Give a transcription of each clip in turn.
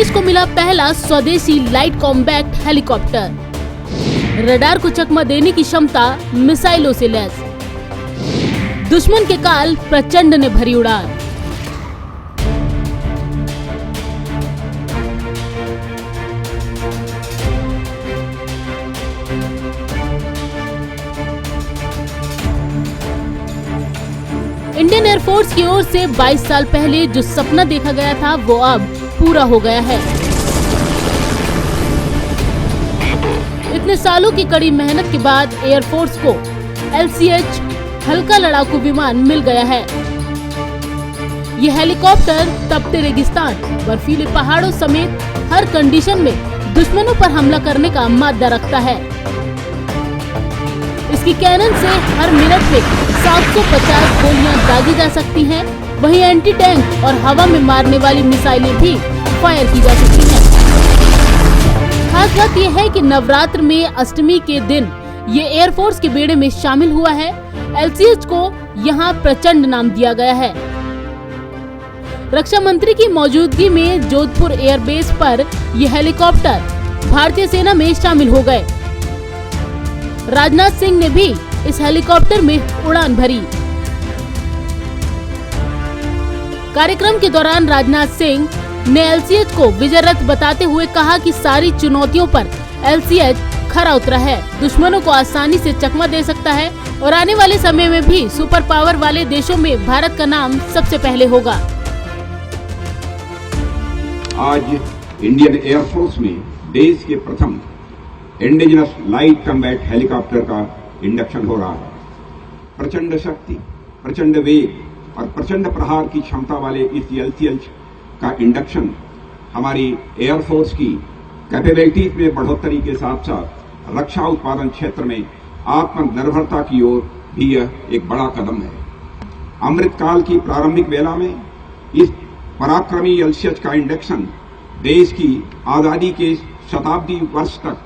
देश को मिला पहला स्वदेशी लाइट कॉम्बैक्ट हेलीकॉप्टर। रडार को चकमा देने की क्षमता मिसाइलों से लैस। दुश्मन के काल प्रचंड ने भरी उड़ान। इंडियन एयरफोर्स की ओर से 22 साल पहले जो सपना देखा गया था वो अब पूरा हो गया है। इतने सालों की कड़ी मेहनत के बाद एयरफोर्स को LCH हल्का लड़ाकू विमान मिल गया है। ये हेलीकॉप्टर तपते रेगिस्तान, बर्फीले पहाड़ों समेत हर कंडीशन में दुश्मनों पर हमला करने का मादा रखता है। इसकी कैनन से हर मिनट में 750 गोलियां दागी जा सकती हैं। वहीं एंटी टैंक और हवा में मारने वाली मिसाइलें भी फायर की जा सकती हैं। खास बात यह है कि नवरात्र में अष्टमी के दिन ये एयरफोर्स के बेड़े में शामिल हुआ है। LCH को यहाँ प्रचंड नाम दिया गया है। रक्षा मंत्री की मौजूदगी में जोधपुर एयरबेस पर यह हेलीकॉप्टर भारतीय सेना में शामिल हो गए। राजनाथ सिंह ने भी इस हेलीकॉप्टर में उड़ान भरी। कार्यक्रम के दौरान राजनाथ सिंह ने LCH को विजय रथ बताते हुए कहा कि सारी चुनौतियों पर LCH खरा उतरा है, दुश्मनों को आसानी से चकमा दे सकता है और आने वाले समय में भी सुपर पावर वाले देशों में भारत का नाम सबसे पहले होगा। आज इंडियन एयरफोर्स में देश के प्रथम इंडिजिनस लाइट कॉम्बैट हेलीकॉप्टर का इंडक्शन हो रहा है। प्रचंड शक्ति, प्रचंड वेग और प्रचंड प्रहार की क्षमता वाले इस LCH का इंडक्शन हमारी एयरफोर्स की कैपेबिलिटीज में बढ़ोतरी के साथ साथ रक्षा उत्पादन क्षेत्र में आत्मनिर्भरता की ओर भी यह एक बड़ा कदम है। अमृतकाल की प्रारंभिक वेला में इस पराक्रमी LCH का इंडक्शन देश की आजादी के शताब्दी वर्ष तक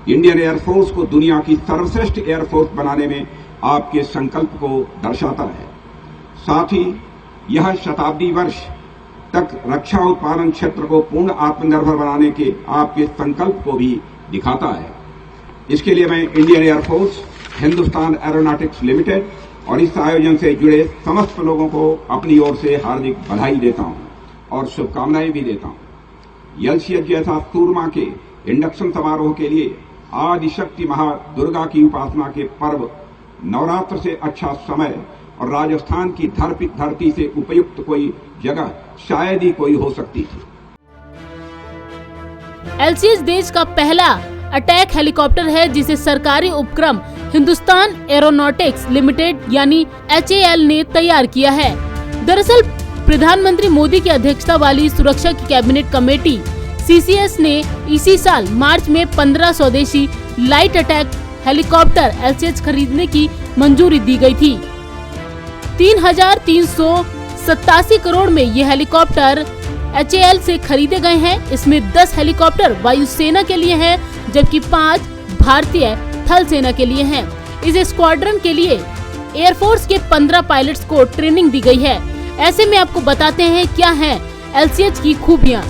इंडियन एयरफोर्स को दुनिया की सर्वश्रेष्ठ एयरफोर्स बनाने में आपके संकल्प को दर्शाता है। साथ ही यह शताब्दी वर्ष तक रक्षा उत्पादन क्षेत्र को पूर्ण आत्मनिर्भर बनाने के आपके संकल्प को भी दिखाता है। इसके लिए मैं Indian air force, Hindustan aeronautics limited और इस आयोजन से जुड़े समस्त लोगों को अपनी ओर से हार्दिक बधाई देता हूं और शुभकामनाएं भी देता हूं। LCH जैसा सूरमा के इंडक्शन समारोह के लिए आदिशक्ति महादुर्गा की उपासना के पर्व नवरात्र से अच्छा समय और राजस्थान की धरती से उपयुक्त कोई जगह शायद ही कोई हो सकती थी। LCH देश का पहला अटैक हेलीकॉप्टर है जिसे सरकारी उपक्रम हिंदुस्तान एरोनॉटिक्स लिमिटेड यानी HAL ने तैयार किया है। दरअसल प्रधानमंत्री मोदी की अध्यक्षता वाली सुरक्षा की कैबिनेट कमेटी CCS ने इसी साल मार्च में 15 स्वदेशी लाइट अटैक हेलीकॉप्टर LCH खरीदने की मंजूरी दी गई थी। 3,387 करोड़ में ये हेलीकॉप्टर HAL से खरीदे गए हैं। इसमें 10 हेलीकॉप्टर वायुसेना के लिए हैं, जबकि 5 भारतीय थल सेना के लिए हैं। इस स्क्वाड्रन के लिए एयरफोर्स के 15 पायलट्स को ट्रेनिंग दी गई है। ऐसे में आपको बताते हैं क्या है LCH की खूबियां।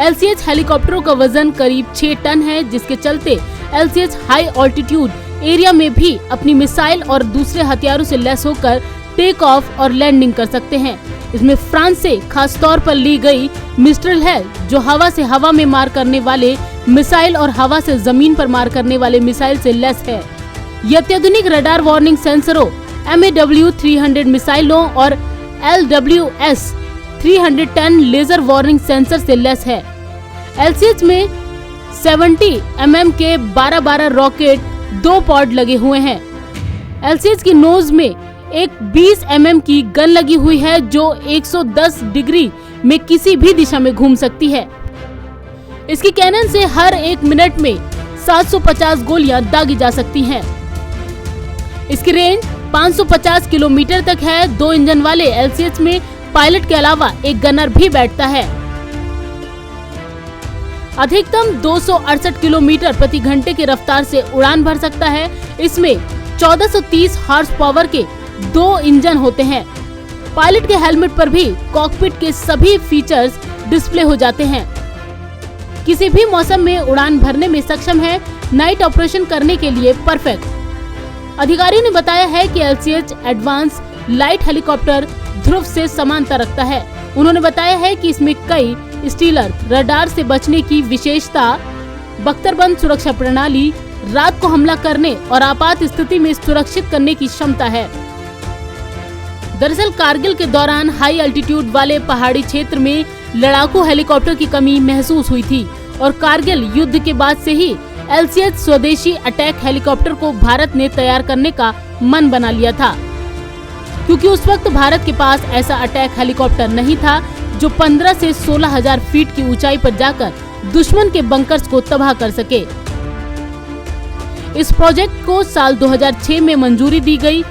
LCH हेलीकॉप्टरों का वजन करीब 6 टन है, जिसके चलते LCH हाई ऑल्टीट्यूड एरिया में भी अपनी मिसाइल और दूसरे हथियारों से लैस होकर टेक ऑफ और लैंडिंग कर सकते हैं। इसमें फ्रांस से खास तौर पर ली गई मिस्ट्रल है, जो हवा से हवा में मार करने वाले मिसाइल और हवा से जमीन पर मार करने वाले मिसाइल से लैस है। ये अत्याधुनिक रडार वार्निंग सेंसरों, MAW 300 मिसाइलों और LWS 310 लेजर वार्निंग सेंसर से लैस है। LCH में 70 mm के 12-12 रॉकेट 2 पॉड लगे हुए हैं। LCH की नोज में एक 20 mm की गन लगी हुई है जो 110 डिग्री में किसी भी दिशा में घूम सकती है। इसकी कैनन से हर 1 मिनट में 750 गोलियां दागी जा सकती हैं। इसकी रेंज 550 किलोमीटर तक है। 2 इंजन वाले LCH में पायलट के अलावा एक गनर भी बैठता है। अधिकतम 268 किलोमीटर प्रति घंटे की रफ्तार से उड़ान भर सकता है। इसमें 1430 हॉर्स पावर के 2 इंजन होते हैं। पायलट के हेलमेट पर भी कॉकपिट के सभी फीचर्स डिस्प्ले हो जाते हैं। किसी भी मौसम में उड़ान भरने में सक्षम है, नाइट ऑपरेशन करने के लिए परफेक्ट। अधिकारियों ने बताया है कि LCH एडवांस लाइट हेलीकॉप्टर ध्रुव से समानता रखता है। उन्होंने बताया है कि इसमें कई स्टीलर, रडार से बचने की विशेषता, बख्तरबंद सुरक्षा प्रणाली, रात को हमला करने और आपात स्थिति में सुरक्षित करने की क्षमता है। दरअसल कारगिल के दौरान हाई एल्टीट्यूड वाले पहाड़ी क्षेत्र में लड़ाकू हेलीकॉप्टर की कमी महसूस हुई थी और कारगिल युद्ध के बाद से ही LCH स्वदेशी अटैक हेलीकॉप्टर को भारत ने तैयार करने का मन बना लिया था, क्योंकि उस वक्त भारत के पास ऐसा अटैक हेलीकॉप्टर नहीं था जो 15 से 16,000 फीट की ऊंचाई पर जाकर दुश्मन के बंकर्स को तबाह कर सके। इस प्रोजेक्ट को साल 2006 में मंजूरी दी गई।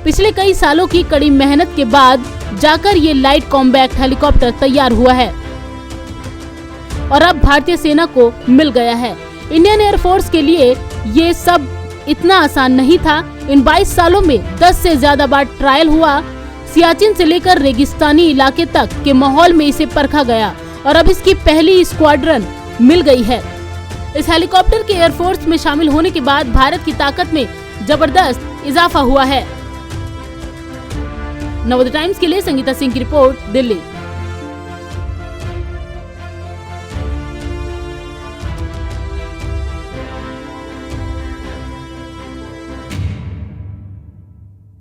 पिछले कई सालों की कड़ी मेहनत के बाद जाकर ये लाइट कॉम्बैक्ट हेलीकॉप्टर तैयार हुआ है और अब भारतीय सेना को मिल गया है। इंडियन एयरफोर्स के लिए ये सब इतना आसान नहीं था। इन 22 सालों में 10 से ज्यादा बार ट्रायल हुआ। सियाचिन से लेकर रेगिस्तानी इलाके तक के माहौल में इसे परखा गया और अब इसकी पहली स्क्वाड्रन मिल गई है। इस हेलीकॉप्टर के एयरफोर्स में शामिल होने के बाद भारत की ताकत में जबरदस्त इजाफा हुआ है। नवोदय टाइम्स के लिए संगीता सिंह की रिपोर्ट, दिल्ली।